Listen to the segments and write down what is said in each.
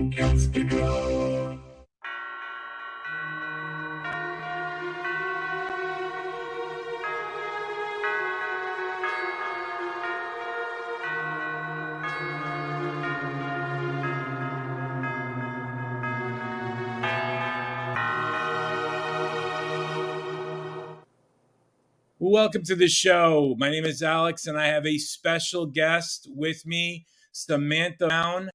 Welcome to the show. My name is Alex, and I have a special guest with me, Samantha Brown.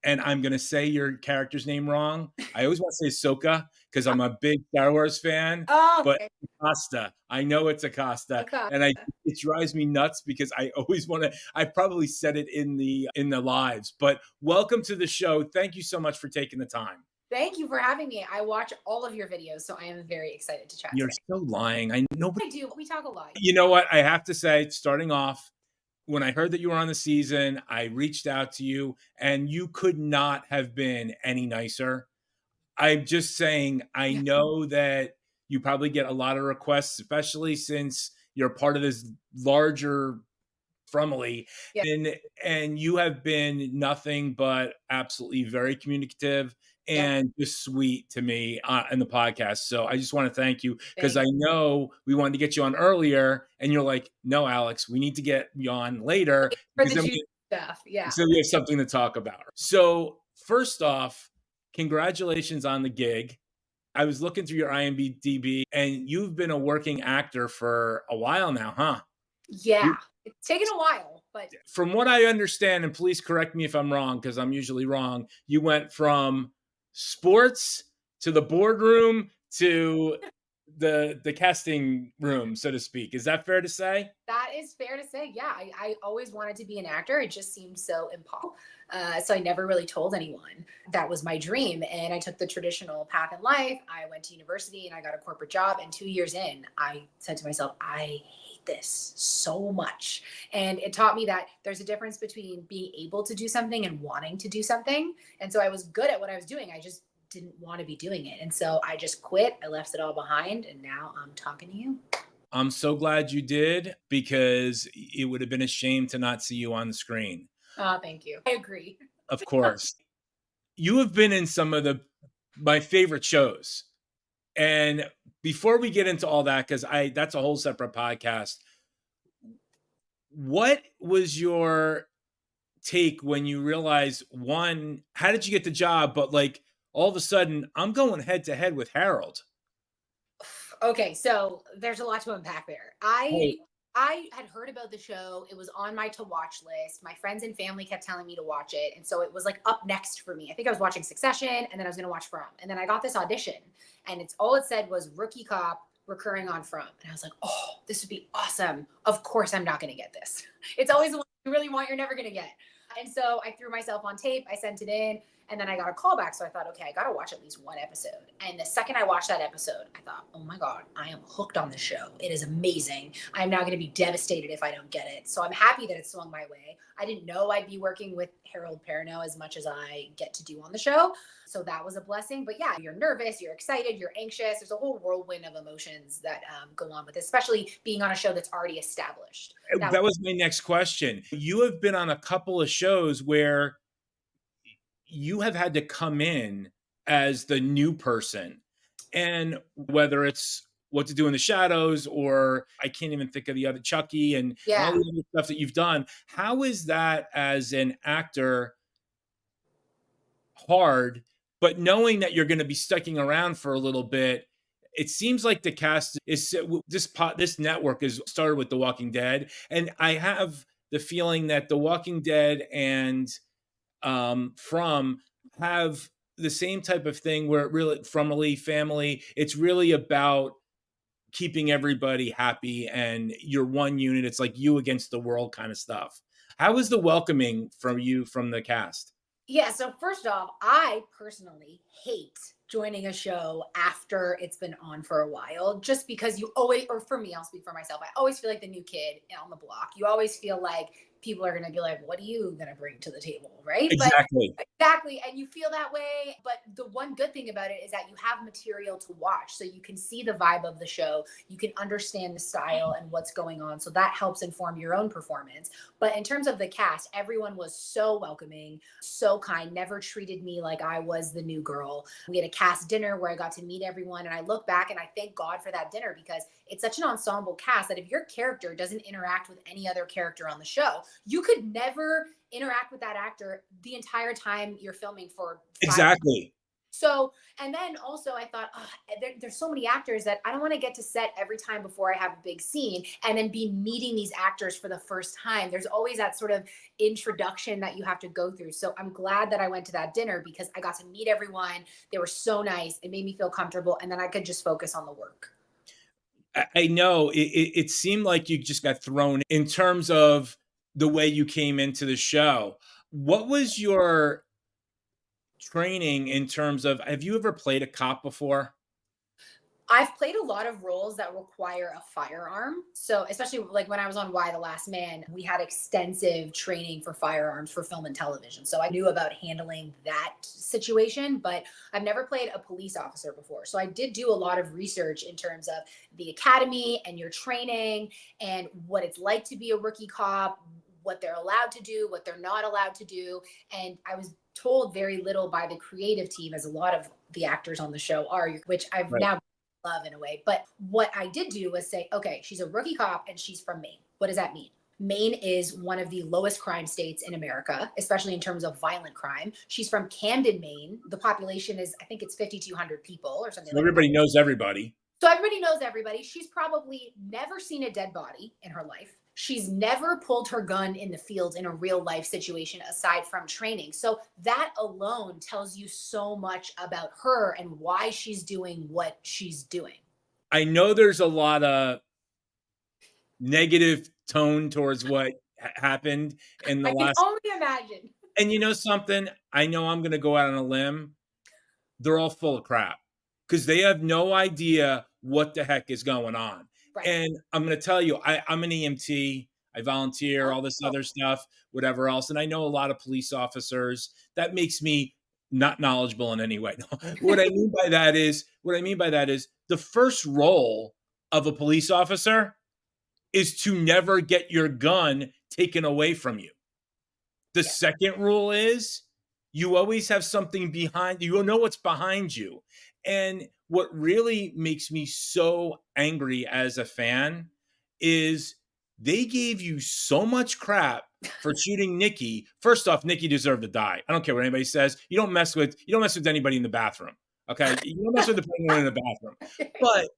And I'm going to say your character's name wrong. I always want to say Ahsoka because I'm a big Star Wars fan. Oh, but Acosta. I know it's Acosta. And it drives me nuts because I always want to. I probably said it in the lives. But welcome to the show. Thank you so much for taking the time. Thank you for having me. I watch all of your videos, so I am very excited to chat. You're so lying. I know. I do. We talk a lot. You know what? I have to say, starting off, when I heard that you were on the season, I reached out to you, and you could not have been any nicer. I'm just saying, I know that you probably get a lot of requests, especially since you're part of this larger family. Yeah. And you have been nothing but absolutely very communicative and just sweet to me in the podcast. So I just want to thank you because I know we wanted to get you on earlier and you're like, no, Alex, we need to get you on later. For the juice stuff. Yeah. So we have something to talk about. So first off, congratulations on the gig. I was looking through your IMDb and you've been a working actor for a while now, huh? Yeah. It's taken a while, but from what I understand, and please correct me if I'm wrong, because I'm usually wrong, you went from sports to the boardroom to the casting room, so to speak. Is that fair to say? That is fair to say. Yeah. I always wanted to be an actor. It just seemed so impossible. So I never really told anyone that was my dream. And I took the traditional path in life. I went to university and I got a corporate job. And 2 years in, I said to myself, I hate this so much. And it taught me that there's a difference between being able to do something and wanting to do something. And so I was good at what I was doing. I just didn't want to be doing it. And so I just quit. I left it all behind. And now I'm talking to you. I'm so glad you did, because it would have been a shame to not see you on the screen. Oh, thank you. I agree. Of course. You have been in some of my favorite shows. And before we get into all that, because that's a whole separate podcast, what was your take when you realized, one, how did you get the job? But like all of a sudden, I'm going head to head with Harold. Okay, so there's a lot to unpack there. I had heard about the show. It was on my to watch list. My friends and family kept telling me to watch it. And so it was like up next for me. I think I was watching Succession and then I was going to watch From. And then I got this audition and all it said was rookie cop recurring on From. And I was like, oh, this would be awesome. Of course, I'm not going to get this. It's always the one you really want, you're never going to get. And so I threw myself on tape. I sent it in. And then I got a call back. So I thought, okay, I got to watch at least one episode. And the second I watched that episode, I thought, oh my God, I am hooked on this show. It is amazing. I'm now going to be devastated if I don't get it. So I'm happy that it swung my way. I didn't know I'd be working with Harold Perrineau as much as I get to do on the show. So that was a blessing. But yeah, you're nervous, you're excited, you're anxious. There's a whole whirlwind of emotions that go on with it, especially being on a show that's already established. That was my next question. You have been on a couple of shows where you have had to come in as the new person, and whether it's What to Do in the Shadows or I can't even think of the other Chucky and all the other stuff that you've done. How is that as an actor hard, but knowing that you're going to be sticking around for a little bit? It seems like the cast is this network is started with The Walking Dead. And I have the feeling that The Walking Dead and From have the same type of thing where it really, from a family, it's really about keeping everybody happy and you're one unit. It's like you against the world kind of stuff. How was the welcoming from you from the cast? Yeah. So first off, I personally hate joining a show after it's been on for a while, just because you always, or for me, I'll speak for myself, I always feel like the new kid on the block. You always feel like people are going to be like, what are you going to bring to the table? Right. But Exactly. exactly. And you feel that way. But the one good thing about it is that you have material to watch. So you can see the vibe of the show. You can understand the style and what's going on. So that helps inform your own performance. But in terms of the cast, everyone was so welcoming, so kind, never treated me like I was the new girl. We had a cast dinner where I got to meet everyone. And I look back and I thank God for that dinner because it's such an ensemble cast that if your character doesn't interact with any other character on the show, you could never interact with that actor the entire time you're filming for 5 minutes. Exactly. So, and then also I thought, there's so many actors that I don't want to get to set every time before I have a big scene and then be meeting these actors for the first time. There's always that sort of introduction that you have to go through. So I'm glad that I went to that dinner because I got to meet everyone. They were so nice. It made me feel comfortable. And then I could just focus on the work. I know it seemed like you just got thrown in terms of the way you came into the show. What was your training in terms of have you ever played a cop before? I've played a lot of roles that require a firearm. So, especially like when I was on Why the Last Man, we had extensive training for firearms for film and television. So, I knew about handling that situation, but I've never played a police officer before. So, I did do a lot of research in terms of the academy and your training and what it's like to be a rookie cop, what they're allowed to do, what they're not allowed to do. And I was told very little by the creative team, as a lot of the actors on the show are, which I've Right. now love in a way. But what I did do was say, okay, she's a rookie cop and she's from Maine. What does that mean? Maine is one of the lowest crime states in America, especially in terms of violent crime. She's from Camden, Maine. The population is, I think it's 5,200 people or something So like that. everybody knows everybody. So everybody knows everybody. She's probably never seen a dead body in her life. She's never pulled her gun in the field in a real life situation aside from training. So that alone tells you so much about her and why she's doing what she's doing. I know there's a lot of negative tone towards what happened in the I can last. only imagine. And you know something? I know I'm going to go out on a limb. They're all full of crap because they have no idea what the heck is going on. Right. And I'm going to tell you, I'm an EMT. I volunteer, all this Oh, other stuff, whatever else. And I know a lot of police officers. That makes me not knowledgeable in any way. What I mean by that is the first role of a police officer is to never get your gun taken away from you. The yeah. second rule is you always have something behind you know what's behind you. And what really makes me so angry as a fan is they gave you so much crap for shooting Nikki. First off, Nikki deserved to die. I don't care what anybody says. You don't mess with anybody in the bathroom. Okay. You don't mess with the penguin in the bathroom. But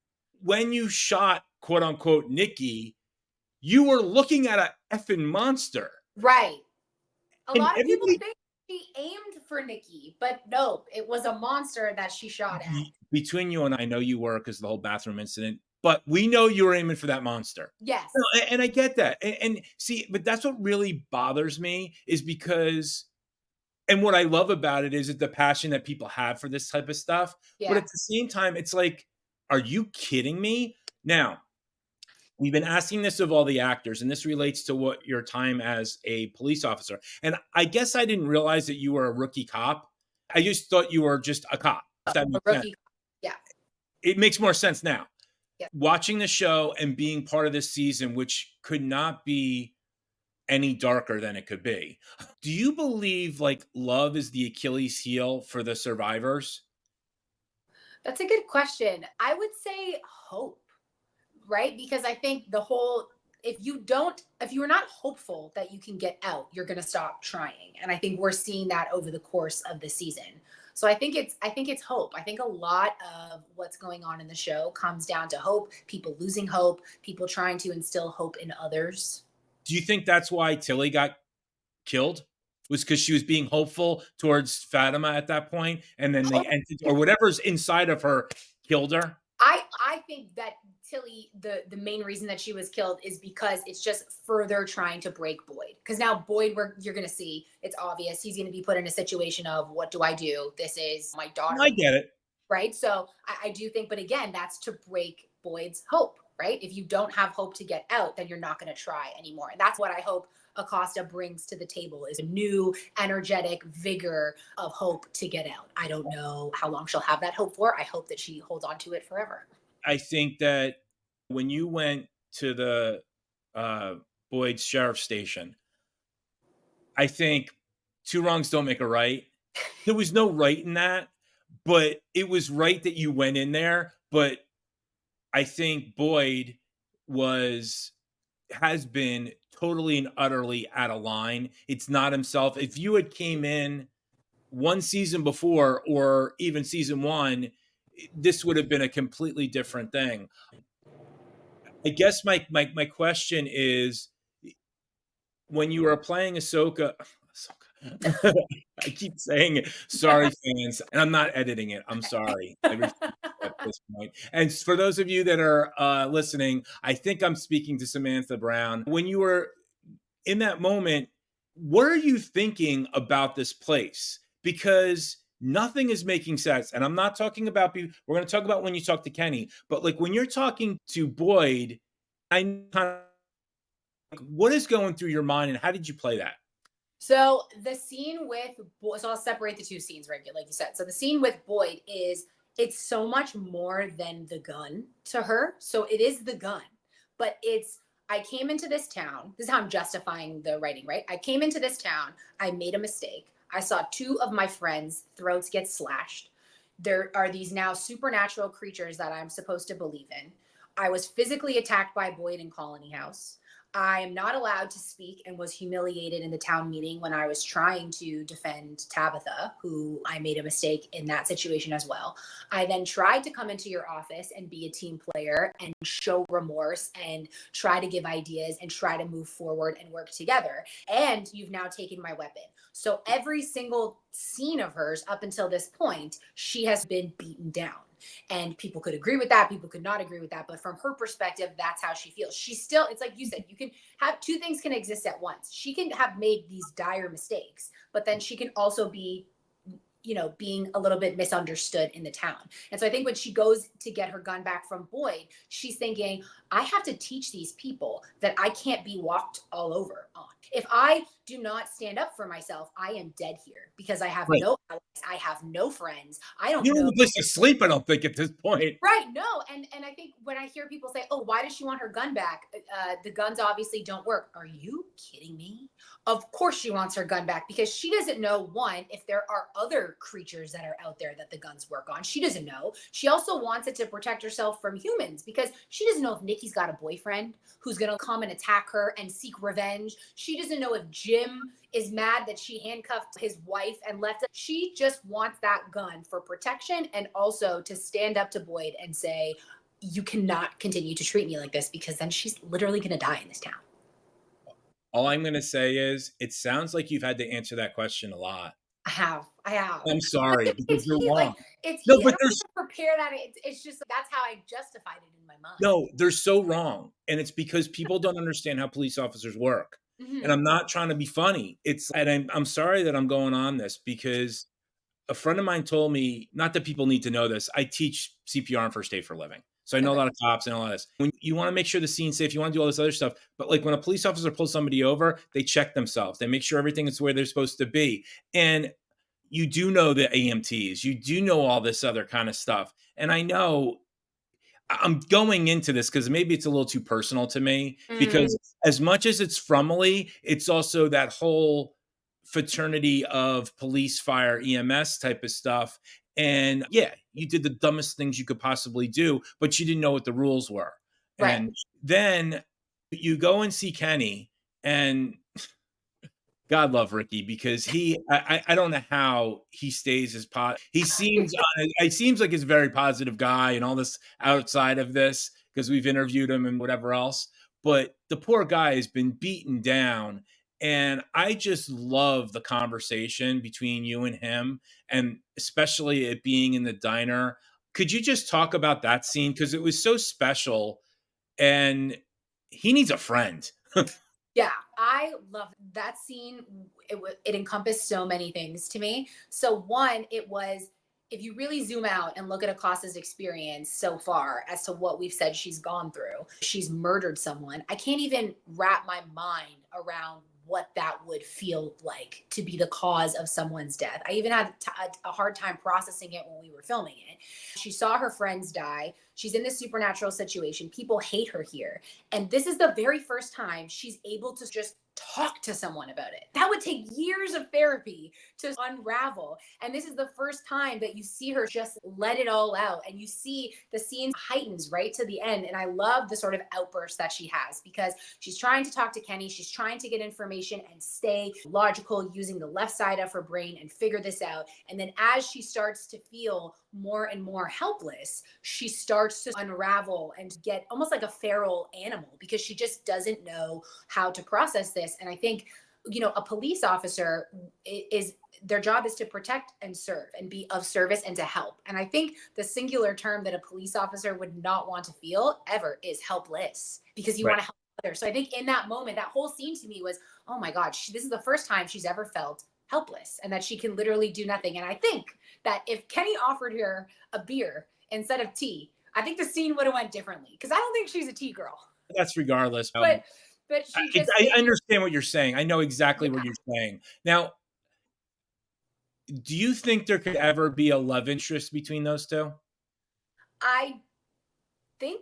when you shot quote unquote Nikki, you were looking at a effing monster. Right. A And lot of people everybody think she aimed for Nikki, but no, it was a monster that she shot at. between you and I know you were because the whole bathroom incident, but we know you were aiming for that monster. Yes. No, and I get that. And see, but that's what really bothers me is because and what I love about it is the passion that people have for this type of stuff. But at Yeah. the same time, it's like, are you kidding me? Now, we've been asking this of all the actors, and this relates to what your time as a police officer. And I guess I didn't realize that you were a rookie cop. I just thought you were just a cop, if that A makes sense. rookie. Yeah. It makes more sense now. Yeah. Watching the show and being part of this season, which could not be any darker than it could be. Do you believe like love is the Achilles heel for the survivors? That's a good question. I would say hope, right? Because I think the whole if you're not hopeful that you can get out, you're going to stop trying. And I think we're seeing that over the course of the season. So I think it's hope. I think a lot of what's going on in the show comes down to hope, people losing hope, people trying to instill hope in others. Do you think that's why Tilly got killed? Was because she was being hopeful towards Fatima at that point, and then the entity or whatever's inside of her killed her? I think that Tilly, the main reason that she was killed is because it's just further trying to break Boyd. Because now Boyd, you're going to see, it's obvious he's going to be put in a situation of what do I do? This is my I daughter, get it. right? So I do think, but again, that's to break Boyd's hope, right? If you don't have hope to get out, then you're not going to try anymore. And that's what I hope Acosta brings to the table is a new, energetic vigor of hope to get out. I don't know how long she'll have that hope for. I hope that she holds on to it forever. I think that when you went to the uh, Boyd Sheriff Station, I think two wrongs don't make a right. There was no right in that, but it was right that you went in there. But I think Boyd was has been totally and utterly out of line. It's not himself. If you had came in one season before or even season one, this would have been a completely different thing. I guess my question is, when you were playing Ahsoka, I keep saying it. Sorry, fans, and I'm not editing it. I'm sorry. I refuse at this point. And for those of you that are listening, I think I'm speaking to Samantha Brown. When you were in that moment, what are you thinking about this place? Because nothing is making sense. And I'm not talking about people. We're going to talk about when you talk to Kenny, but like when you're talking to Boyd, I kind of what is going through your mind and how did you play that? So the scene with so I'll separate the two scenes, right? Like you said. So the scene with Boyd is it's so much more than the gun to her. So it is the gun, but it's I came into this town. This is how I'm justifying the writing, right? I came into this town. I made a mistake. I saw two of my friends' throats get slashed. There are these now supernatural creatures that I'm supposed to believe in. I was physically attacked by Boyd in Colony House. I am not allowed to speak and was humiliated in the town meeting when I was trying to defend Tabitha, who I made a mistake in that situation as well. I then tried to come into your office and be a team player and show remorse and try to give ideas and try to move forward and work together. And you've now taken my weapon. So every single scene of hers up until this point, she has been beaten down. And people could agree with that. People could not agree with that. But from her perspective, that's how she feels. She's still, it's like you said, you can have two things can exist at once. She can have made these dire mistakes, but then she can also be, being a little bit misunderstood in the town. And so I think when she goes to get her gun back from Boyd, she's thinking, I have to teach these people that I can't be walked all over on. If I do not stand up for myself, I am dead here because I have Right. no allies, I have no friends. I don't You don't know. have a place to sleep, I don't think, at this point. Right. No. And I think when I hear people say, "Oh, why does she want her gun back? The guns obviously don't work." Are you kidding me? Of course she wants her gun back because she doesn't know, one, if there are other creatures that are out there that the guns work on. She doesn't know. She also wants it to protect herself from humans because she doesn't know if Nikki's got a boyfriend who's going to come and attack her and seek revenge. She doesn't know if Jim is mad that she handcuffed his wife and left. She just wants that gun for protection and also to stand up to Boyd and say, you cannot continue to treat me like this because then she's literally going to die in this town. All I'm going to say is it sounds like you've had to answer that question a lot. I have. I'm sorry because It's you're like wrong. it's No, I but don't there's even prepare that. It's just that's how I justified it in my mind. no, they're so wrong. And it's because people don't understand how police officers work. And Mm-hmm. I'm not trying to be funny. I'm sorry that I'm going on this because a friend of mine told me, not that people need to know this, I teach CPR and first aid for a living. So I know a Okay. lot of cops and all this. When you want to make sure the scene's safe, you want to do all this other stuff. But like when a police officer pulls somebody over, they check themselves. They make sure everything is where they're supposed to be. And you do know the AMTs, you do know all this other kind of stuff. And I know I'm going into this because maybe it's a little too personal to me Mm, because as much as it's Frumley, it's also that whole fraternity of police, fire, EMS type of stuff. And yeah, you did the dumbest things you could possibly do, but you didn't know what the rules were. right. And then you go and see Kenny, and God love Ricky because I don't know how he stays as he seems it seems like he's a very positive guy and all this outside of this because we've interviewed him and whatever else. But the poor guy has been beaten down. And I just love the conversation between you and him, and especially it being in the diner. Could you just talk about that scene? Because it was so special and he needs a friend. Yeah, I love that scene. It encompassed so many things to me. So one, it was if you really zoom out and look at Acosta's experience so far as to what we've said she's gone through, she's murdered someone. I can't even wrap my mind around what that would feel like to be the cause of someone's death. I even had a hard time processing it when we were filming it. She saw her friends die. She's in this supernatural situation. People hate her here. And this is the very first time she's able to just talk to someone about it. That would take years of therapy to unravel. And this is the first time that you see her just let it all out. And you see the scene heightens right to the end. And I love the sort of outburst that she has because she's trying to talk to Kenny. She's trying to get information and stay logical using the left side of her brain and figure this out. And then as she starts to feel more and more helpless, she starts to unravel and get almost like a feral animal because she just doesn't know how to process this. And I think, a police officer is their job is to protect and serve and be of service and to help. And I think the singular term that a police officer would not want to feel ever is helpless because you Right. want to help others. So I think in that moment, that whole scene to me was, oh my God, this is the first time she's ever felt helpless and that she can literally do nothing. And I think that if Kenny offered her a beer instead of tea, I think the scene would have went differently because I don't think she's a tea girl. That's regardless. But she just I understand what you're saying. I know exactly yeah. what you're saying. Now, do you think there could ever be a love interest between those two? I think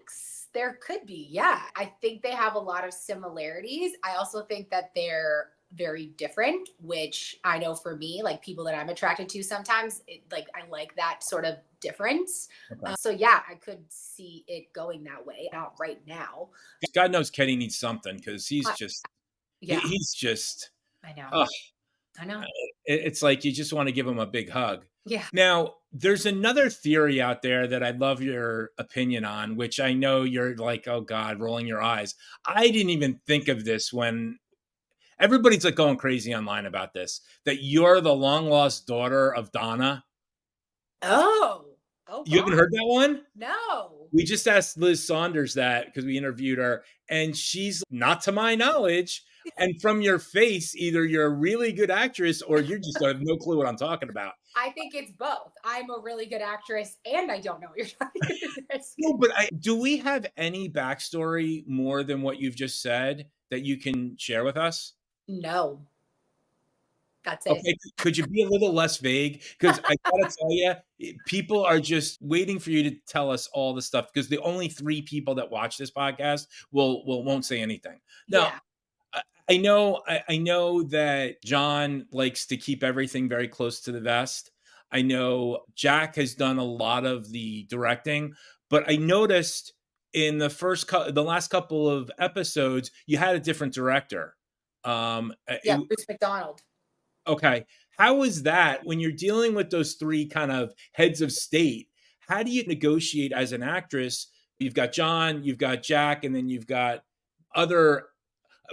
there could be. Yeah. I think they have a lot of similarities. I also think that they're very different, which I know for me, like people that I'm attracted to sometimes, I like that sort of difference. Okay. So yeah, I could see it going that way. Not right now. God knows Kenny needs something because Uh, yeah, he's just, I know. ugh, I know. it's like you just want to give him a big hug. Yeah. Now, there's another theory out there that I'd love your opinion on, which I know you're like, oh God, rolling your eyes. I didn't even think of this when everybody's like going crazy online about this, that you're the long lost daughter of Donna. Oh. Oh You haven't God. heard that one? No. We just asked Liz Saunders that because we interviewed her, and she's not to my knowledge. And from your face, either you're a really good actress or you just have no clue what I'm talking about. I think it's both. I'm a really good actress and I don't know what you're talking about. No, but do we have any backstory more than what you've just said that you can share with us? No, that's it. Okay, could you be a little less vague? Because I gotta tell you, people are just waiting for you to tell us all the stuff. Because the only 3 people that watch this podcast won't say anything. Now, Yeah. I know that John likes to keep everything very close to the vest. I know Jack has done a lot of the directing, but I noticed in the last couple of episodes, you had a different director. Yeah. Bruce McDonald. Okay. How is that when you're dealing with those 3 kind of heads of state? How do you negotiate as an actress? You've got John, you've got Jack, and then you've got other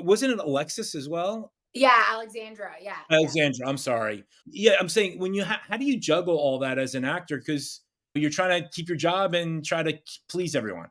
wasn't it Alexis as well? Yeah. Alexandra. Yeah. Yeah. Alexandra, I'm sorry. Yeah, I'm saying when you how do you juggle all that as an actor? Because you're trying to keep your job and try to please everyone.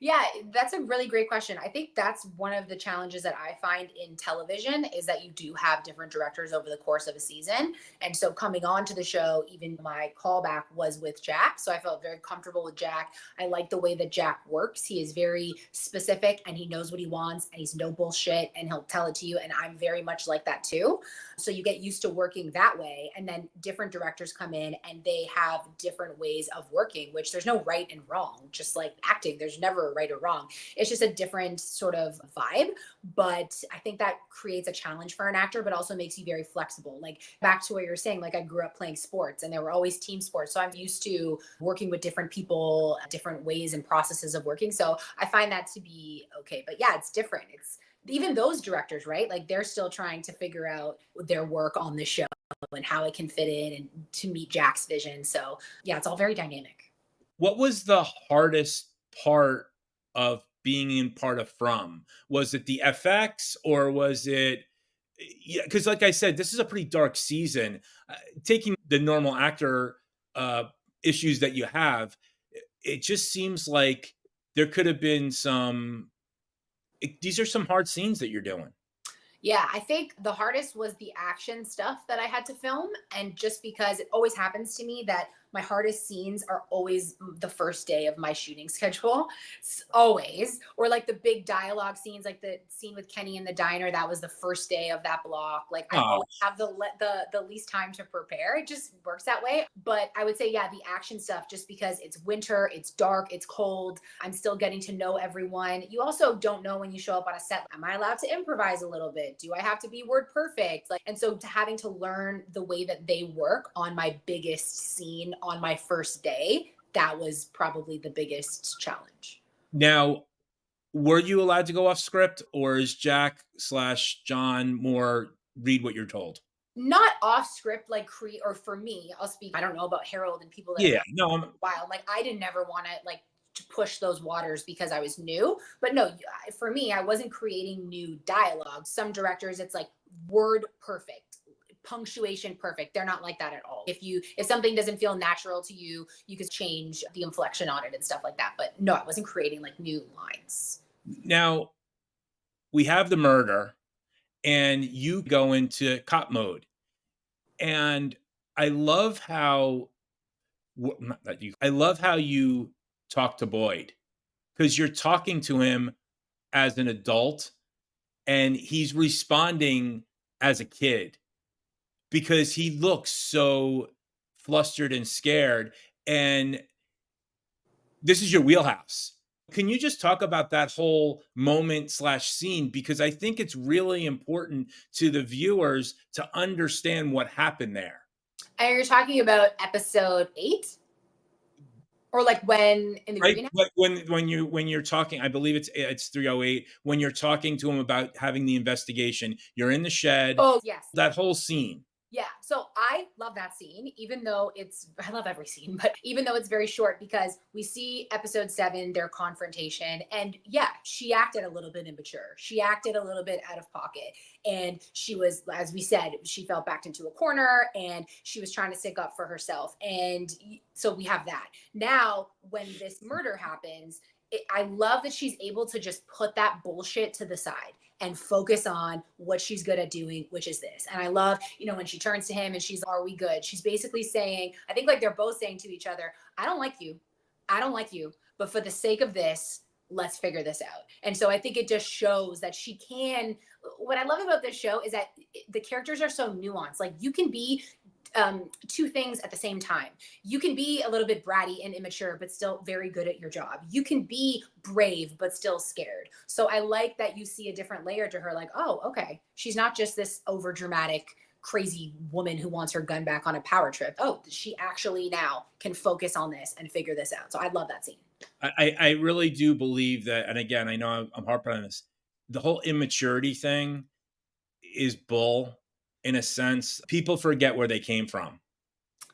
Yeah, that's a really great question. I think that's one of the challenges that I find in television is that you do have different directors over the course of a season. And so coming on to the show, even my callback was with Jack. So I felt very comfortable with Jack. I like the way that Jack works. He is very specific and he knows what he wants and he's no bullshit and he'll tell it to you. And I'm very much like that too. So you get used to working that way. And then different directors come in and they have different ways of working, which there's no right and wrong, just like acting. There's never a right or wrong. It's just a different sort of vibe. But I think that creates a challenge for an actor, but also makes you very flexible. Like back to what you're saying, like I grew up playing sports and there were always team sports. So I'm used to working with different people, different ways and processes of working. So I find that to be okay. But yeah, it's different. It's even those directors, right? Like they're still trying to figure out their work on the show and how it can fit in and to meet Jack's vision. So yeah, it's all very dynamic. What was the hardest part of being in part of From? Was it the FX or was it yeah, because like I said, this is a pretty dark season. Taking the normal actor issues that you have, it just seems like there could have been these are some hard scenes that you're doing. Yeah, I think the hardest was the action stuff that I had to film. And just because it always happens to me that my hardest scenes are always the first day of my shooting schedule. It's always. Or like the big dialogue scenes, like the scene with Kenny in the diner, that was the first day of that block. Like I Oh, always have the least time to prepare. It just works that way. But I would say, yeah, the action stuff, just because it's winter, it's dark, it's cold. I'm still getting to know everyone. You also don't know when you show up on a set. Am I allowed to improvise a little bit? Do I have to be word perfect? Like, and so having to learn the way that they work on my biggest scene on my first day, that was probably the biggest challenge. now, were you allowed to go off script, or is Jack slash John more read what you're told? Not off script, like create, or for me, I'll speak. I don't know about Harold and people that have Yeah, been no, wild. Like I didn't never want to like to push those waters because I was new. But no, for me, I wasn't creating new dialogue. Some directors, it's like word perfect, punctuation perfect. They're not like that at all. If something doesn't feel natural to you, you could change the inflection on it and stuff like that. But no, I wasn't creating like new lines. now we have the murder, and you go into cop mode, and I love how not that you I love how you talk to Boyd, because you're talking to him as an adult, and he's responding as a kid because he looks so flustered and scared, and this is your wheelhouse. Can you just talk about that whole moment slash scene? Because I think it's really important to the viewers to understand what happened there. And you're talking about episode 8? Or like when in the Right? greenhouse? But when you're talking, I believe it's 308, when you're talking to him about having the investigation, you're in the shed, Oh, yes. that whole scene. Yeah. So I love that scene, even though I love every scene, but even though it's very short, because we see episode 7, their confrontation. And yeah, she acted a little bit immature. She acted a little bit out of pocket. And she was, as we said, she fell backed into a corner and she was trying to stick up for herself. And so we have that. Now, when this murder happens, I love that she's able to just put that bullshit to the side and focus on what she's good at doing, which is this. And I love, when she turns to him and she's, are we good? She's basically saying, I think like they're both saying to each other, I don't like you. I don't like you. But for the sake of this, let's figure this out. And so I think it just shows that she can. What I love about this show is that the characters are so nuanced. Like you can be two things at the same time. You can be a little bit bratty and immature, but still very good at your job. You can be brave, but still scared. So I like that you see a different layer to her, like, oh, okay, she's not just this over dramatic, crazy woman who wants her gun back on a power trip. Oh, she actually now can focus on this and figure this out. So I love that scene. I really do believe that, and again, I know I'm harping on this. The whole immaturity thing is bull in a sense. People forget where they came from.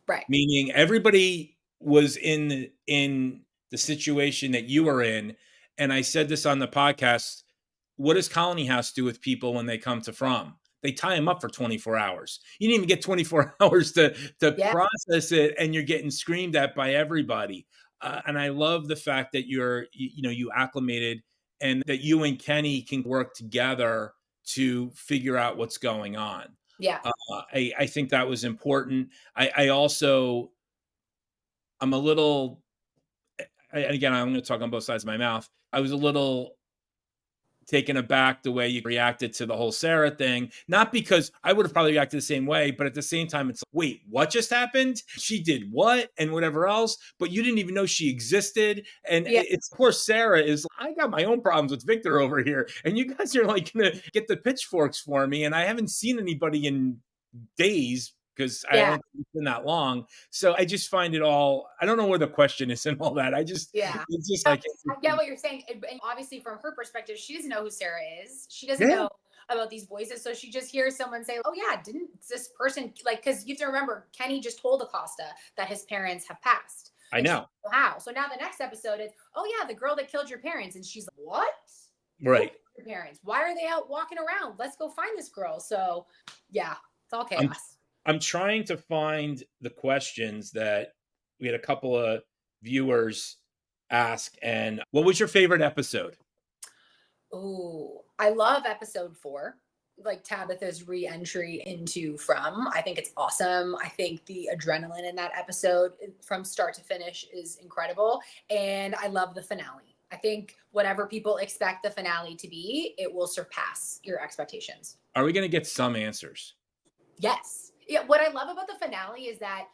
Right. Meaning everybody was in the situation that you were in, and I said this on the podcast, what does Colony House do with people when they come to From? They tie them up for 24 hours. You didn't even get 24 hours to Yeah. process it, and you're getting screamed at by everybody. And I love the fact that you acclimated, and that you and Kenny can work together to figure out what's going on. Yeah. I think that was important. I also, I'm a little, and again, I'm going to talk on both sides of my mouth. I was a little taken aback the way you reacted to the whole Sarah thing. Not because I would have probably reacted the same way, but at the same time, it's like, wait, what just happened? She did what and whatever else, but you didn't even know she existed. And Yeah. it's poor Sarah is, I got my own problems with Victor over here, and you guys are like gonna get the pitchforks for me, and I haven't seen anybody in days because I Yeah. don't think it's been that long. So I just find it all. I don't know where the question is and all that. Yeah. It's just No, like, I get what you're saying. And obviously, from her perspective, she doesn't know who Sarah is. She doesn't yeah, know about these voices. So she just hears someone say, oh, yeah, didn't this person, like, because you have to remember, Kenny just told Acosta that his parents have passed. I And she know, doesn't know how. So now the next episode is, oh, yeah, the girl that killed your parents. And she's like, what? Who right? killed your parents? Why are they out walking around? Let's go find this girl. So, yeah, it's all I'm chaos. I'm trying to find the questions that we had a couple of viewers ask. And what was your favorite episode? Oh, I love episode 4. like Tabitha's re-entry into From. I think it's awesome. I think the adrenaline in that episode from start to finish is incredible. And I love the finale. I think whatever people expect the finale to be, it will surpass your expectations. Are we going to get some answers? Yes. Yeah. What I love about the finale is that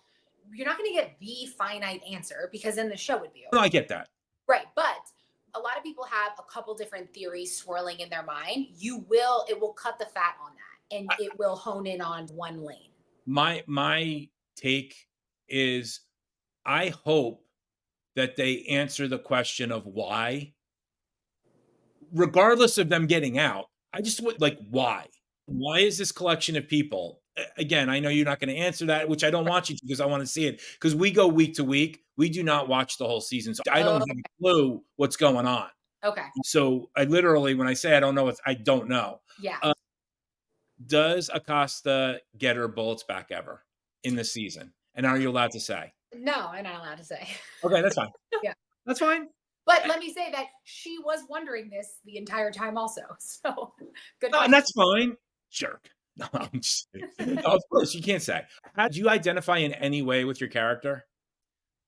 you're not going to get the finite answer because then the show would be over. No, I get that. Right. But a lot of people have a couple different theories swirling in their mind. It will cut the fat on that and it will hone in on one lane. My take is I hope that they answer the question of why, regardless of them getting out. I just would like, why? Why is this collection of people? Again, I know you're not going to answer that, which I don't want you to because I want to see it because we go week to week. We do not watch the whole season. So I don't have a clue what's going on. Okay. So I literally, when I say I don't know, I don't know. Yeah. Does Acosta get her bullets back ever in the season? And are you allowed to say? No, I'm not allowed to say. Okay, that's fine. Yeah. That's fine. But let me say that she was wondering this the entire time also. So good. No, and that's fine. Jerk. No, I'm just no, of course, you can't say. How do you identify in any way with your character?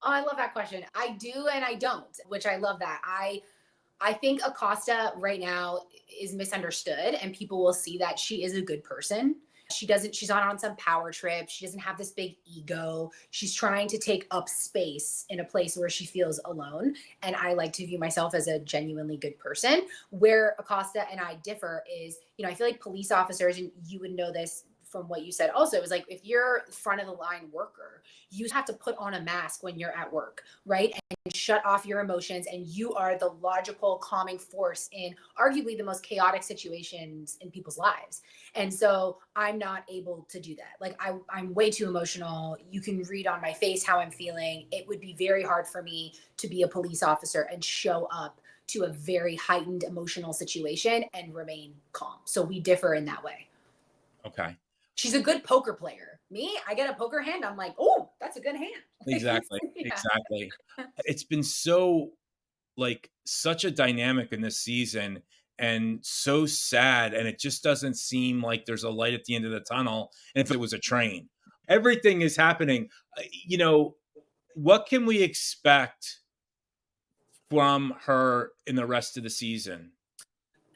Oh, I love that question. I do and I don't, which I love that. I think Acosta right now is misunderstood and people will see that she is a good person. She's not on some power trip. She doesn't have this big ego. She's trying to take up space in a place where she feels alone. And I like to view myself as a genuinely good person. Where Acosta and I differ is, I feel like police officers, and you would know this from what you said also, it was like, if you're front of the line worker, you have to put on a mask when you're at work, right? And shut off your emotions. And you are the logical calming force in arguably the most chaotic situations in people's lives. And so I'm not able to do that. Like I'm way too emotional. You can read on my face how I'm feeling. It would be very hard for me to be a police officer and show up to a very heightened emotional situation and remain calm. So we differ in that way. Okay. She's a good poker player. Me, I get a poker hand. I'm like, oh, that's a good hand. Exactly. Yeah. Exactly. It's been so such a dynamic in this season and so sad. And it just doesn't seem like there's a light at the end of the tunnel. And if it was a train, everything is happening. What can we expect from her in the rest of the season?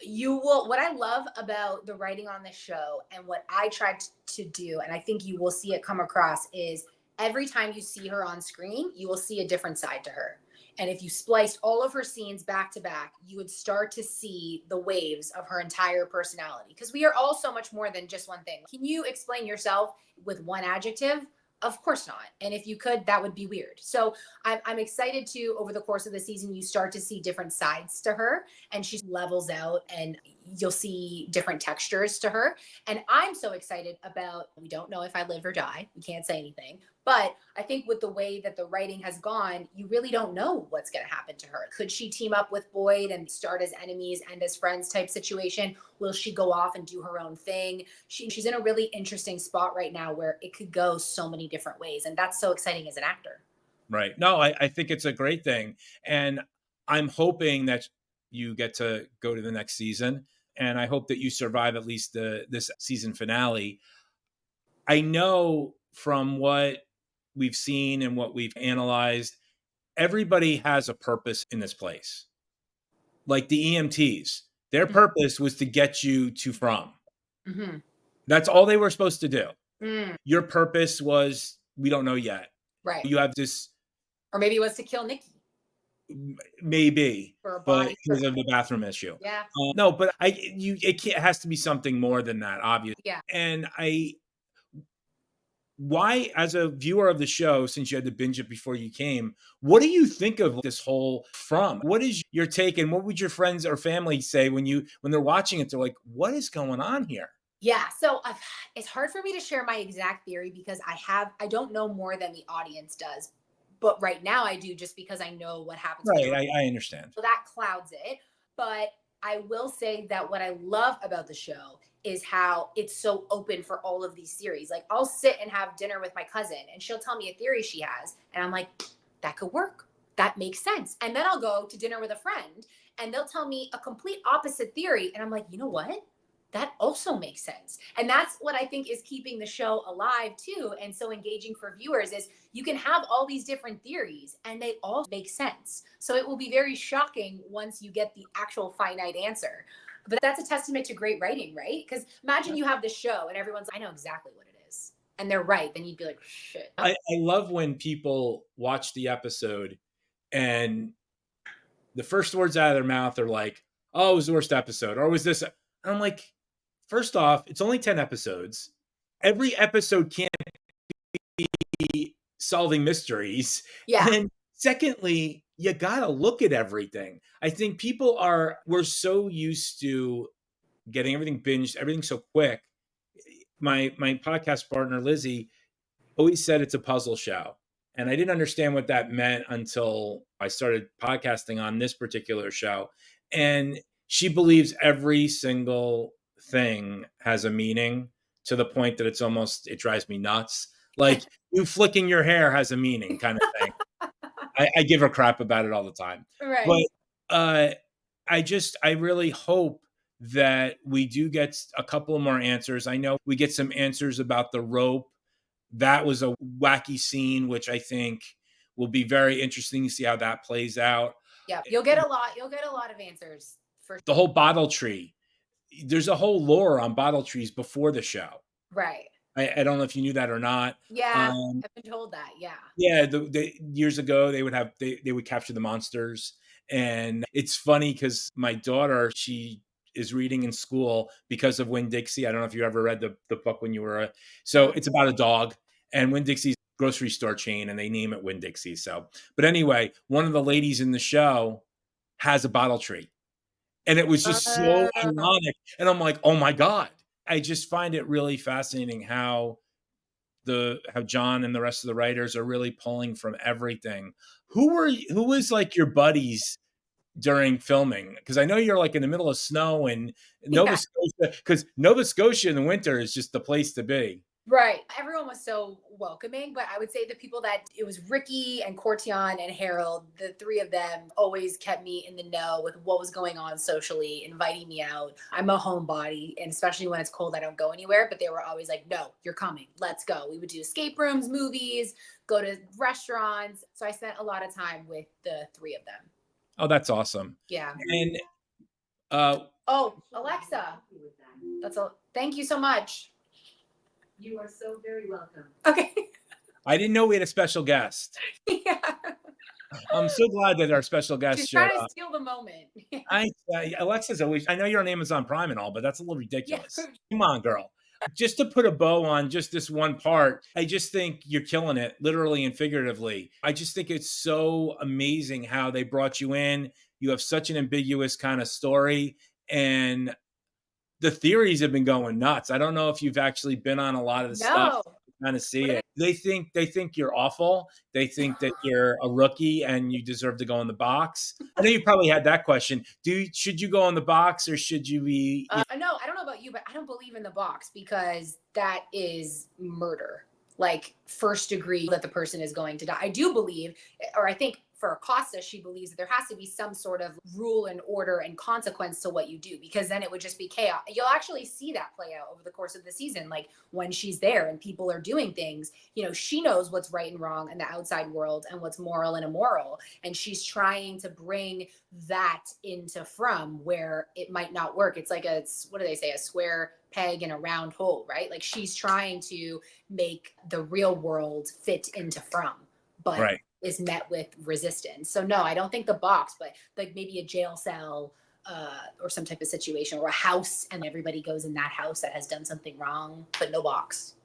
What I love about the writing on this show and what I tried to do, and I think you will see it come across, is every time you see her on screen, you will see a different side to her. And if you spliced all of her scenes back to back, you would start to see the waves of her entire personality. Because we are all so much more than just one thing. Can you explain yourself with one adjective? Of course not. And if you could, that would be weird. So I'm excited to, over the course of the season, you start to see different sides to her and she levels out and you'll see different textures to her. And I'm so excited about, we don't know if I live or die. We can't say anything. But I think with the way that the writing has gone, you really don't know what's going to happen to her. Could she team up with Boyd and start as enemies and as friends type situation? Will she go off and do her own thing? She's in a really interesting spot right now where it could go so many different ways. And that's so exciting as an actor. Right. No, I think it's a great thing. And I'm hoping that you get to go to the next season. And I hope that you survive at least this season finale. I know from what we've seen and what we've analyzed, everybody has a purpose in this place. Like the EMTs, their purpose was to get you to From. Mm-hmm. That's all they were supposed to do. Mm. Your purpose was, we don't know yet. Right. You have this. Or maybe it was to kill Nikki. Maybe, but because for of the bathroom issue. Yeah. No, but it has to be something more than that, obviously. Yeah. And why, as a viewer of the show, since you had to binge it before you came, what do you think of this whole From? What is your take, and what would your friends or family say when they're watching it? They're like, what is going on here? Yeah, so it's hard for me to share my exact theory because I don't know more than the audience does. But right now I do, just because I know what happens. Right, I understand. So that clouds it. But I will say that what I love about the show is how it's so open for all of these theories. Like I'll sit and have dinner with my cousin and she'll tell me a theory she has. And I'm like, that could work. That makes sense. And then I'll go to dinner with a friend and they'll tell me a complete opposite theory. And I'm like, you know what? that also makes sense. And that's what I think is keeping the show alive too, and so engaging for viewers is you can have all these different theories and they all make sense. So it will be very shocking once you get the actual finite answer. But that's a testament to great writing, right? Because imagine you have this show and everyone's like, I know exactly what it is. And they're right. Then you'd be like, shit. I love when people watch the episode and the first words out of their mouth are like, "Oh, it was the worst episode," or "Was this?" And I'm like, first off, it's only 10 episodes. Every episode can't be solving mysteries. Yeah. And secondly, you got to look at everything. I think we're so used to getting everything binged, everything so quick. My podcast partner, Lizzie, always said it's a puzzle show. And I didn't understand what that meant until I started podcasting on this particular show. And she believes every single thing has a meaning to the point that it drives me nuts. Like you flicking your hair has a meaning kind of thing. I give her crap about it all the time. Right. But I really hope that we do get a couple more answers. I know we get some answers about the rope. That was a wacky scene, which I think will be very interesting to see how that plays out. Yeah, you'll get a lot of answers for The whole bottle tree. There's a whole lore on bottle trees before the show. right. I don't know if you knew that or not. Yeah, I've been told that. Yeah. Yeah, years ago they would capture the monsters, and it's funny because my daughter, she is reading in school because of Winn-Dixie. I don't know if you ever read the book when you were so it's about a dog, and Winn-Dixie's grocery store chain, and they name it Winn-Dixie. So, but anyway, one of the ladies in the show has a bottle tree, and it was just so ironic. And I'm like, oh my god! I just find it really fascinating how John and the rest of the writers are really pulling from everything. Who was like your buddies during filming? Because I know you're like in the middle of snow and Nova Yeah. Scotia, because Nova Scotia in the winter is just the place to be. Right. Everyone was so welcoming, but I would say the people that it was Ricky and Cortion and Harold, the three of them always kept me in the know with what was going on socially, inviting me out. I'm a homebody, and especially when it's cold, I don't go anywhere, but they were always like, no, you're coming. Let's go. We would do escape rooms, movies, go to restaurants. So I spent a lot of time with the three of them. Oh, that's awesome. Yeah. And oh, Alexa. Thank you so much. You are so very welcome. Okay. I didn't know we had a special guest. Yeah. I'm so glad that our special guest She's showed trying to up. steal the moment. Alexa's always, I know you're on Amazon Prime and all, but that's a little ridiculous. Yeah. Come on, girl. Just to put a bow on just this one part, I just think you're killing it, literally and figuratively. I just think it's so amazing how they brought you in. You have such an ambiguous kind of story, and the theories have been going nuts. I don't know if you've actually been on a lot of the stuff to kind of see it. They think you're awful. They think that you're a rookie and you deserve to go in the box. I know you probably had that question. Should you go in the box or should you be? No, I don't know about you, but I don't believe in the box because that is murder, like first degree that the person is going to die. I do believe, or I think for Acosta, she believes that there has to be some sort of rule and order and consequence to what you do, because then it would just be chaos. You'll actually see that play out over the course of the season. Like when she's there and people are doing things, she knows what's right and wrong in the outside world and what's moral and immoral. And she's trying to bring that into From where it might not work. It's like what do they say? A square peg in a round hole, right? Like she's trying to make the real world fit into From, but Right. is met with resistance. So no, I don't think the box, but like maybe a jail cell or some type of situation, or a house and everybody goes in that house that has done something wrong, but no box.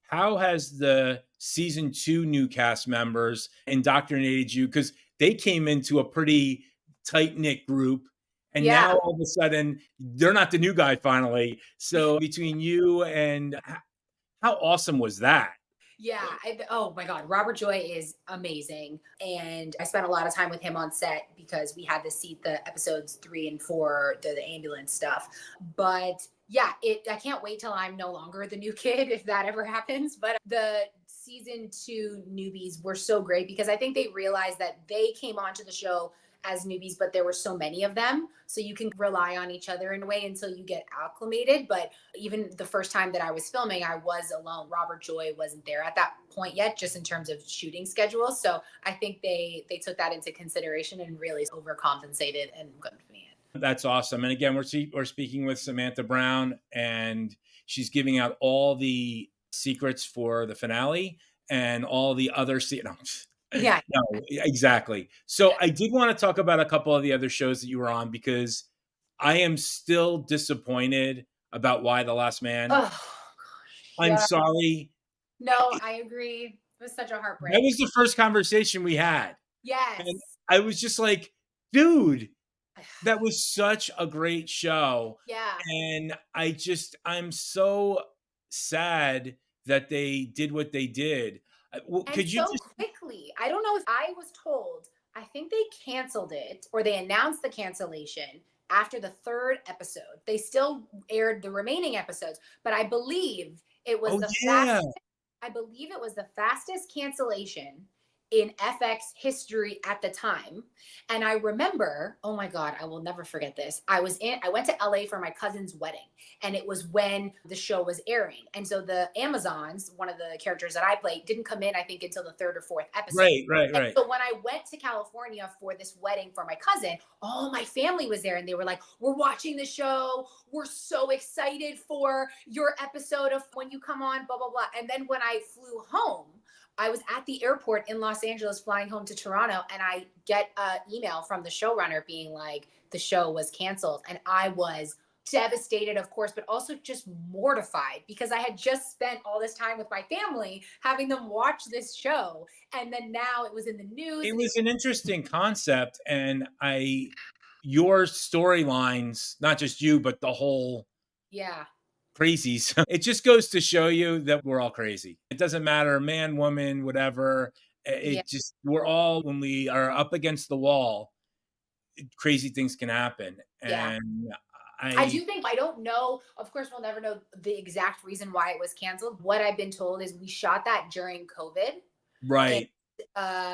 How has the season 2 new cast members indoctrinated you? Because they came into a pretty tight-knit group, and now all of a sudden they're not the new guy finally. So between you and how awesome was that? Yeah. Oh my God. Robert Joy is amazing. And I spent a lot of time with him on set because we had to see the episodes 3 and 4, the ambulance stuff. But yeah, I can't wait till I'm no longer the new kid, if that ever happens. But the season 2 newbies were so great because I think they realized that they came onto the show as newbies, but there were so many of them. So you can rely on each other in a way until you get acclimated. But even the first time that I was filming, I was alone. Robert Joy wasn't there at that point yet, just in terms of shooting schedules. So I think they took that into consideration and really overcompensated and good for me. That's awesome. And again, we're speaking with Samantha Brown, and she's giving out all the secrets for the finale and all the other no, Yeah. no, exactly. So I did want to talk about a couple of the other shows that you were on, because I am still disappointed about Why the Last Man. Oh gosh. I'm Yeah. sorry. No, I agree. It was such a heartbreak. That was the first conversation we had. Yes. And I was just like, dude, that was such a great show. Yeah. And I'm so sad that they did what they did. And so quickly. I don't know if I was told, I think they canceled it or they announced the cancellation after the third episode. They still aired the remaining episodes, but I believe it was I believe it was the fastest cancellation in FX history at the time. And I remember, oh my God, I will never forget this. I went to LA for my cousin's wedding, and it was when the show was airing. And so the Amazons, one of the characters that I played, didn't come in, I think, until the third or fourth episode. Right. So when I went to California for this wedding for my cousin, all my family was there, and they were like, we're watching the show. We're so excited for your episode of when you come on, blah, blah, blah. And then when I flew home, I was at the airport in Los Angeles flying home to Toronto, and I get an email from the showrunner being like, the show was canceled. And I was devastated, of course, but also just mortified, because I had just spent all this time with my family having them watch this show. And then now it was in the news. It was an interesting concept. And your storylines, not just you, but the whole crazies. It just goes to show you that we're all crazy. It doesn't matter, man, woman, whatever. We're all, when we are up against the wall, crazy things can happen. And I do think, I don't know, of course, we'll never know the exact reason why it was canceled. What I've been told is we shot that during COVID. Right.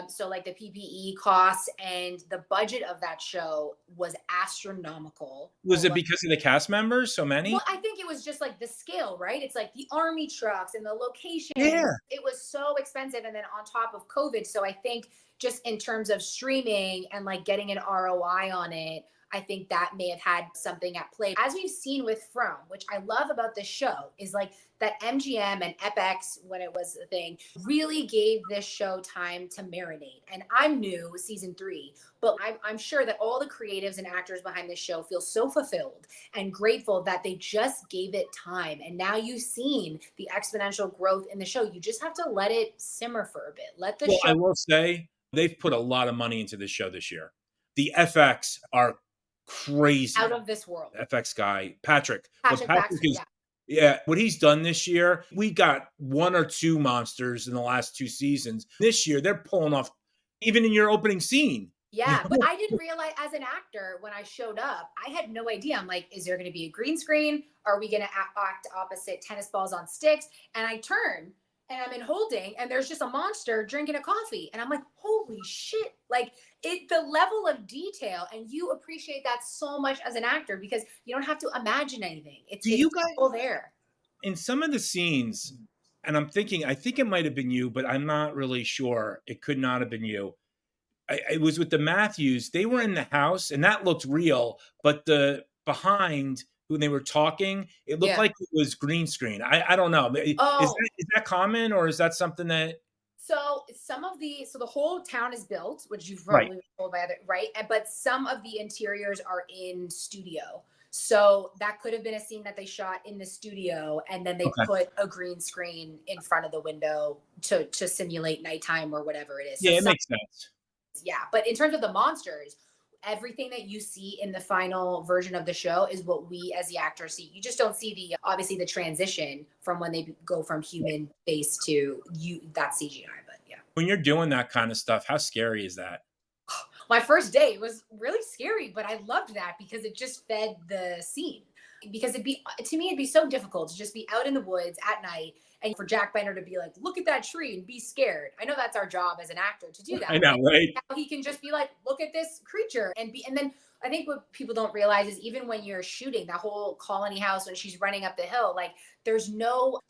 So like the PPE costs and the budget of that show was astronomical. Was it because of the cast members? So many? Well, I think it was just like the scale, right? It's like the army trucks and the location. Yeah. It was so expensive. And then on top of COVID. So I think just in terms of streaming and like getting an ROI on it, I think that may have had something at play. As we've seen with From, which I love about this show, is like that MGM and FX, when it was a thing, really gave this show time to marinate. And I'm new, season 3, but I'm sure that all the creatives and actors behind this show feel so fulfilled and grateful that they just gave it time. And now you've seen the exponential growth in the show. You just have to let it simmer for a bit. Let the show. I will say, they've put a lot of money into this show this year. The FX are crazy, out of this world. FX guy, Patrick Baxter, is, what he's done this year. We got 1 or 2 monsters in the last 2 seasons. This year, they're pulling off, even in your opening scene. Yeah, but I didn't realize, as an actor, when I showed up, I had no idea. I'm like, is there going to be a green screen? Are we going to act opposite tennis balls on sticks? And I turn, and I'm in holding, and there's just a monster drinking a coffee. And I'm like, holy shit. Like, the level of detail, and you appreciate that so much as an actor, because you don't have to imagine anything. It's all there. In some of the scenes, and I think it might have been you, but I'm not really sure. It could not have been you. It was with the Matthews. They were in the house, and that looked real, but the behind, when they were talking, it looked like it was green screen. I don't know. Is that common, or is that something that? So the whole town is built, which you've probably been told by other, right? But some of the interiors are in studio. So that could have been a scene that they shot in the studio, and then they put a green screen in front of the window to simulate nighttime or whatever it is. Yeah, it makes sense. Yeah, but in terms of the monsters, everything that you see in the final version of the show is what we as the actors see. You just don't see obviously the transition from when they go from human face to that's CGI, but yeah. When you're doing that kind of stuff, how scary is that? My first day was really scary, but I loved that because it just fed the scene. Because to me, it'd be so difficult to just be out in the woods at night And for Jack Bender to be like, look at that tree and be scared. I know that's our job as an actor to do that. I know, right? Now he can just be like, look at this creature and then I think what people don't realize is even when you're shooting that whole colony house when she's running up the hill, like there's no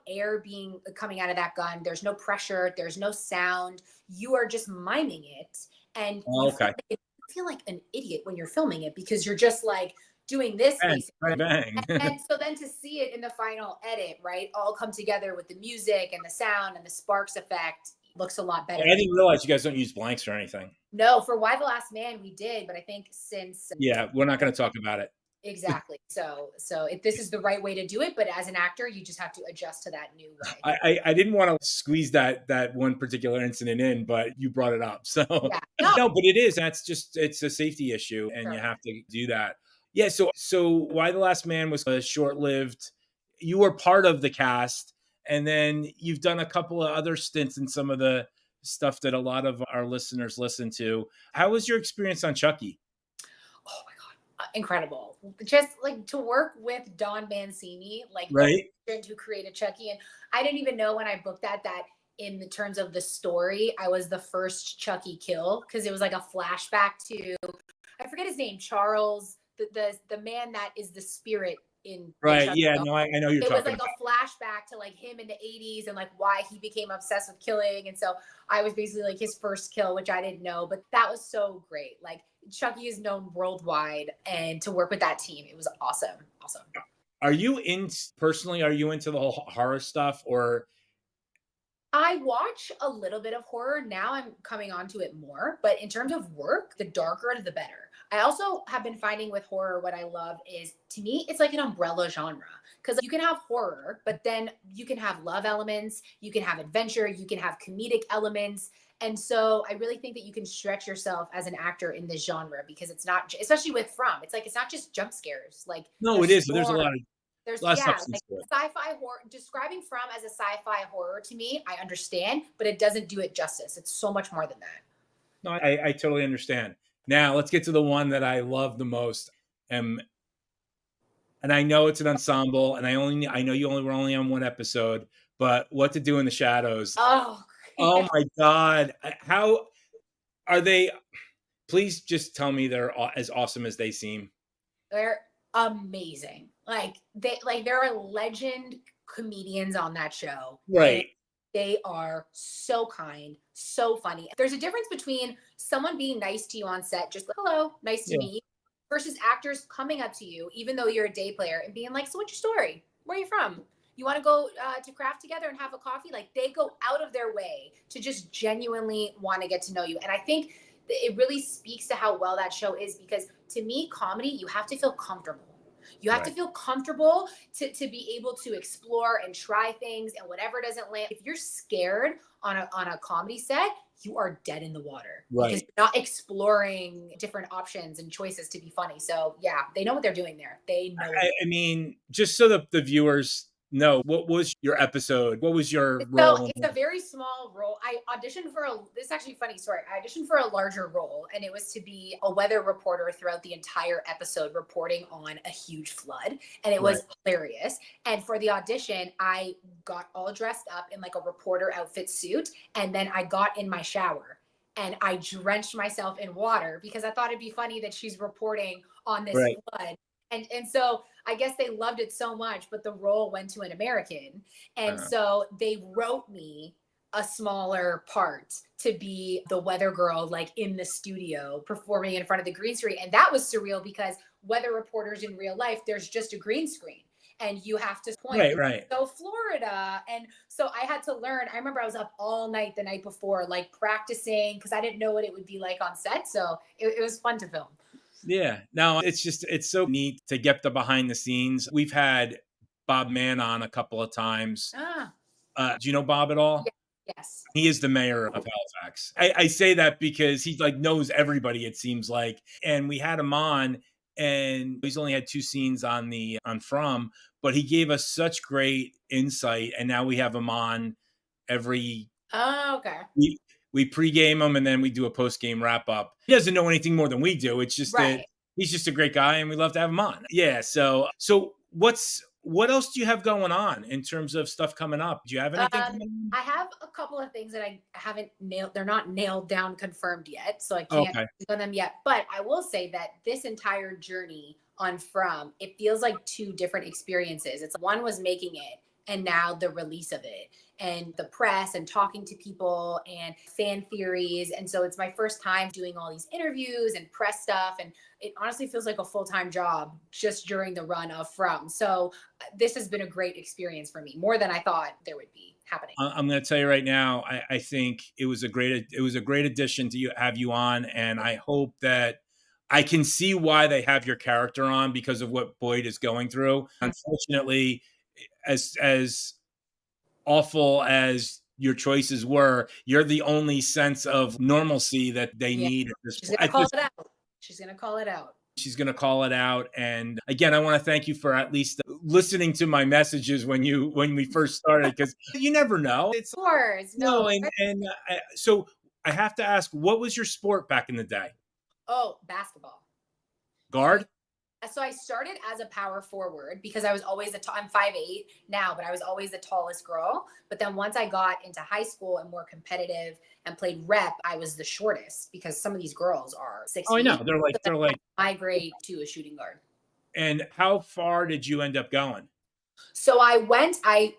air being coming out of that gun. There's no pressure. There's no sound. You are just miming it, and Okay. you feel like an idiot when you're filming it because you're just like doing this Bang, basically. bang. And so then to see it in the final edit, right, all come together with the music and the sound and the sparks effect looks a lot better. I didn't realize you guys don't use blanks or anything. No, for Y the Last Man we did, but I think since Yeah, we're not going to talk about it. exactly. So this is the right way to do it, but as an actor, you just have to adjust to that new way. I didn't want to squeeze that one particular incident in, but you brought it up. So Yeah. no, but it is. That's just it's a safety issue, and Sure. you have to do that. Yeah. So Why the Last Man was a short-lived. You were part of the cast, and then you've done a couple of other stints in some of the stuff that a lot of our listeners listen to. How was your experience on Chucky? Oh my God. Incredible. Just like to work with Don Mancini, like Right. to create a Chucky. And I didn't even know when I booked that in the terms of the story, I was the first Chucky kill because it was like a flashback to, I forget his name, Charles, the man that is the spirit in Right. Chucky Yeah. film. No, I know you're It was talking like about. a flashback to like him in the 80s and like why he became obsessed with killing. And so I was basically like his first kill, which I didn't know, but that was so great. Like Chucky is known worldwide, and to work with that team, it was awesome. Awesome. Are you personally? Are you into the whole horror stuff, or I watch a little bit of horror. Now I'm coming onto it more, but in terms of work, the darker the better. I also have been finding with horror what I love is, to me, it's like an umbrella genre because you can have horror, but then you can have love elements, you can have adventure, you can have comedic elements. And so I really think that you can stretch yourself as an actor in this genre because it's not, especially with From, it's like, it's not just jump scares. Like no? It there's is. But there's a more. lot of There's yeah, substance like to it. sci-fi horror. Describing From as a sci-fi horror to me, I understand, but it doesn't do it justice. It's so much more than that. No, I totally understand. Now let's get to the one that I love the most. And I know it's an ensemble, and I know you were only on one episode, but What to Do in the Shadows. Oh, Oh my God. How are they? Please just tell me they're as awesome as they seem. they're amazing. There are legend comedians on that show. Right. They are so kind, so funny. There's a difference between someone being nice to you on set, just like, hello, nice to meet you, versus actors coming up to you, even though you're a day player, and being like, so what's your story? Where are you from? You want to go to craft together and have a coffee? Like they go out of their way to just genuinely want to get to know you. And I think it really speaks to how well that show is because to me, comedy, you have to feel comfortable. You have to feel comfortable to be able to explore and try things, and whatever doesn't land. If you're scared on a comedy set, you are dead in the water because you're not exploring different options and choices to be funny. So yeah, they know what they're doing there. They know. I mean, just so the viewers know, what was your episode? What was your role? So it's a very small role. I auditioned for this is actually a funny story. I auditioned for a larger role, and it was to be a weather reporter throughout the entire episode, reporting on a huge flood. And it was hilarious. And for the audition, I got all dressed up in like a reporter outfit suit, and then I got in my shower and I drenched myself in water because I thought it'd be funny that she's reporting on this flood. And so I guess they loved it so much, but the role went to an American. And so they wrote me a smaller part to be the weather girl, like in the studio performing in front of the green screen. And that was surreal because weather reporters in real life, there's just a green screen and you have to point. So Florida. And so I had to learn. I remember I was up all night the night before, like practicing because I didn't know what it would be like on set. So it was fun to film. Yeah. No, it's so neat to get the behind the scenes. We've had Bob Mann on a couple of times. Do you know Bob at all? Yes. He is the mayor of Halifax. I say that because he like knows everybody, it seems like. And we had him on, and he's only had 2 scenes on From, but he gave us such great insight. And now we have him on every we pregame him, and then we do a postgame wrap up. He doesn't know anything more than we do. It's just that he's just a great guy, and we love to have him on. Yeah. So what else do you have going on in terms of stuff coming up? Do you have anything Um, coming I have a couple of things that I haven't nailed. They're not nailed down, confirmed yet, so I on? can't Okay. speak on them yet. But I will say that this entire journey on From, it feels like two different experiences. It's one was making it, and now the release of it, and the press, and talking to people, and fan theories. And so it's my first time doing all these interviews and press stuff, and it honestly feels like a full-time job just during the run of From. So this has been a great experience for me, more than I thought there would be happening. I'm going to tell you right now, I think it was a great addition to have you on, and I hope that I can see why they have your character on because of what Boyd is going through. Unfortunately, as awful as your choices were, you're the only sense of normalcy that they Yeah, need at this she's point. gonna call it out. She's gonna call it out. She's going to call it out. And again, I want to thank you for at least listening to my messages when we first started, because you never know. It's Of course, no, no. so I have to ask, what was your sport back in the day? Oh, basketball. Guard? So I started as a power forward because I was always I'm 5'8" now, but I was always the tallest girl. But then once I got into high school and more competitive and played rep, I was the shortest because some of these girls are six Oh, I know. feet. They're like, Migrate to a shooting guard. and how far did you end up going? So I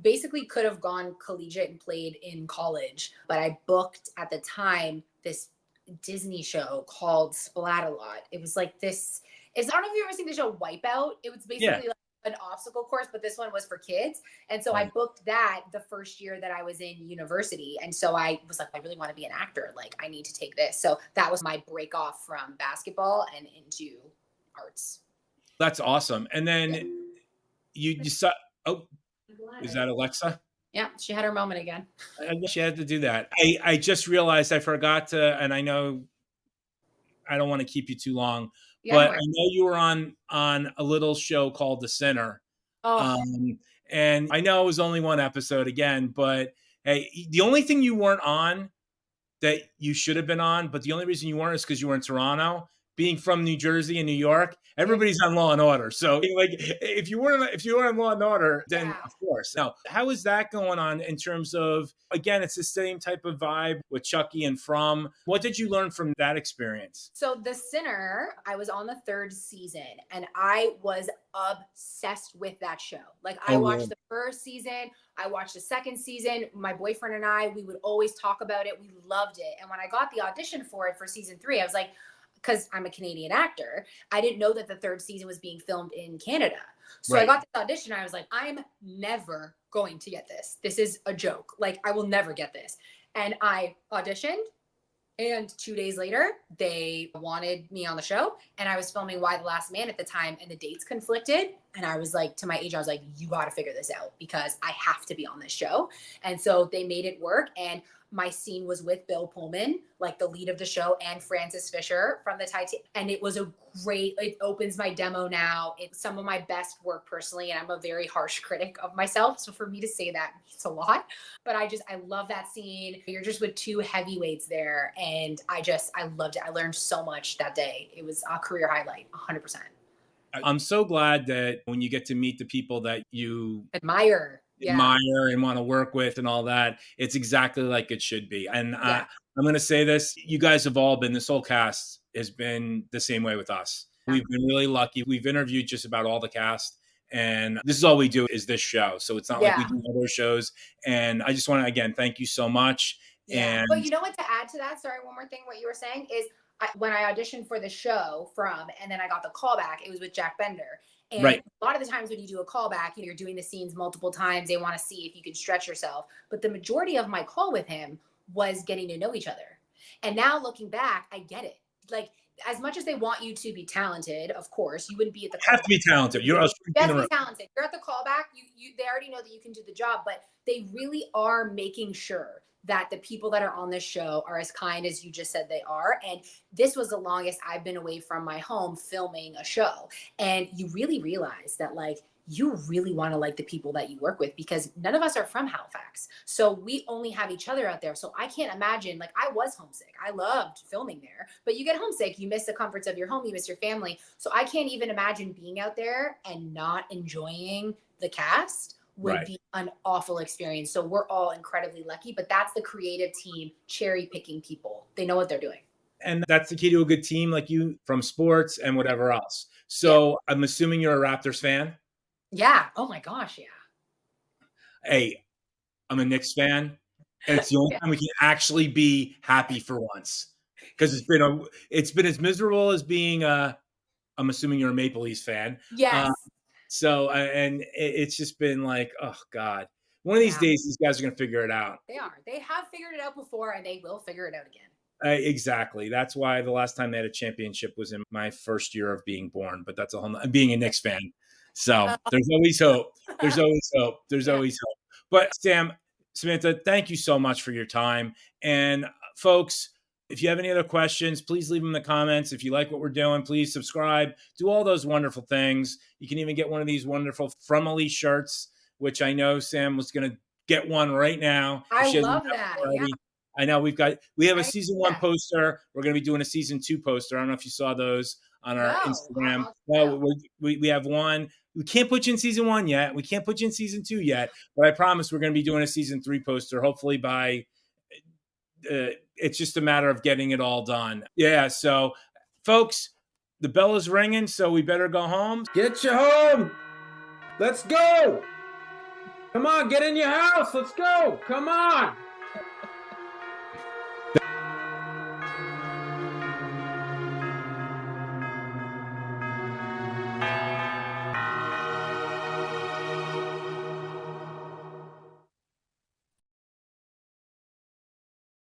basically could have gone collegiate and played in college, but I booked at the time this Disney show called Splat-A-Lot. It was like this. I don't know if you've ever seen the show Wipeout. It was Yeah. basically like an obstacle course, but this one was for kids. And so I booked that the first year that I was in university. And so I was like, I really want to be an actor. Like, I need to take this. So that was my break off from basketball and into arts. That's awesome. And then you saw, oh, is that Alexa? Yeah, she had her moment again. I guess she had to do that. I just realized I forgot to, and I know I don't want to keep you too long, Yeah, but I know you were on a little show called The Sinner. oh, And I know it was only one episode again, but hey, the only thing you weren't on that you should have been on, but the only reason you weren't is because you were in Toronto. Being from New Jersey and New York, everybody's on Law and Order. So, like, if you weren't on Law and Order, then yeah. of course. Now, how is that going on in terms of, again, it's the same type of vibe with Chucky and From. What did you learn from that experience? So The Sinner, I was on the third season and I was obsessed with that show. Like, I watched the first season, I watched the second season. My boyfriend and I, we would always talk about it. We loved it. And when I got the audition for it for season 3, I was like, because I'm a Canadian actor, I didn't know that the third season was being filmed in Canada. So I got the audition. I was like, I'm never going to get this. This is a joke. Like, I will never get this. And I auditioned. And 2 days later, they wanted me on the show. And I was filming Why the Last Man at the time, and the dates conflicted. And I was like, to my agent, I was like, you got to figure this out because I have to be on this show. And so they made it work. And my scene was with Bill Pullman, like the lead of the show, and Frances Fisher from the Titanic. And it was it opens my demo now. It's some of my best work personally. And I'm a very harsh critic of myself. So for me to say that means a lot. But I love that scene. You're just with two heavyweights there. And I loved it. I learned so much that day. It was a career highlight, 100%. I'm so glad that when you get to meet the people that you admire and want to work with and all that, it's exactly like it should be. And I'm going to say this, you guys have all been, this whole cast has been the same way with us. We've been really lucky. We've interviewed just about all the cast, and this is all we do is this show. So it's not like we do other shows. And I just want to, again, thank you so much. Yeah. And but you know what, to add to that, sorry, one more thing, what you were saying is when I auditioned for the show From, and then I got the callback, it was with Jack Bender. And a lot of the times when you do a callback, you're doing the scenes multiple times. They want to see if you can stretch yourself. But the majority of my call with him was getting to know each other. And now looking back, I get it. Like, as much as they want you to be talented, of course, you wouldn't be at the callback. You have to be talented. You have to be talented. You're at the callback. They already know that you can do the job, but they really are making sure that the people that are on this show are as kind as you just said they are. And this was the longest I've been away from my home filming a show. And you really realize that, like, you really want to like the people that you work with, because none of us are from Halifax. So we only have each other out there. So I can't imagine, like, I was homesick. I loved filming there, but you get homesick, you miss the comforts of your home, you miss your family. So I can't even imagine being out there and not enjoying the cast would Right. be an awful experience. So we're all incredibly lucky, but that's the creative team cherry picking people. They know what they're doing. And that's the key to a good team like you, from sports and whatever else. Yeah. So I'm assuming you're a Raptors fan. Yeah. Oh my gosh. Yeah. Hey, I'm a Knicks fan, and it's the only Yeah. time we can actually be happy for once, because it's been as miserable as being I'm assuming you're a Maple Leafs fan. Yes. And it's just been like, oh God, one of these Yeah. days these guys are gonna figure it out. They are. They have figured it out before, and they will figure it out again. Exactly. That's why the last time they had a championship was in my first year of being born. But that's a whole. Being a Knicks fan, so there's always hope. There's always hope. There's always hope. But Samantha, thank you so much for your time. And folks, if you have any other questions, please leave them in the comments. If you like what we're doing, please subscribe. Do all those wonderful things. You can even get one of these wonderful From Elise shirts, which I know Sam was going to get one right now. I love that. Yeah. I know we have a Right? season 1 Yeah. poster. We're going to be doing a season 2 poster. I don't know if you saw those on our No. Instagram. No. No, we have one. We can't put you in season 1 yet. We can't put you in season 2 yet. But I promise we're going to be doing a season 3 poster. Hopefully by it's just a matter of getting it all done. Yeah. So, folks, the bell is ringing, so we better go home. Get you home. Let's go. Come on, get in your house. Let's go. Come on.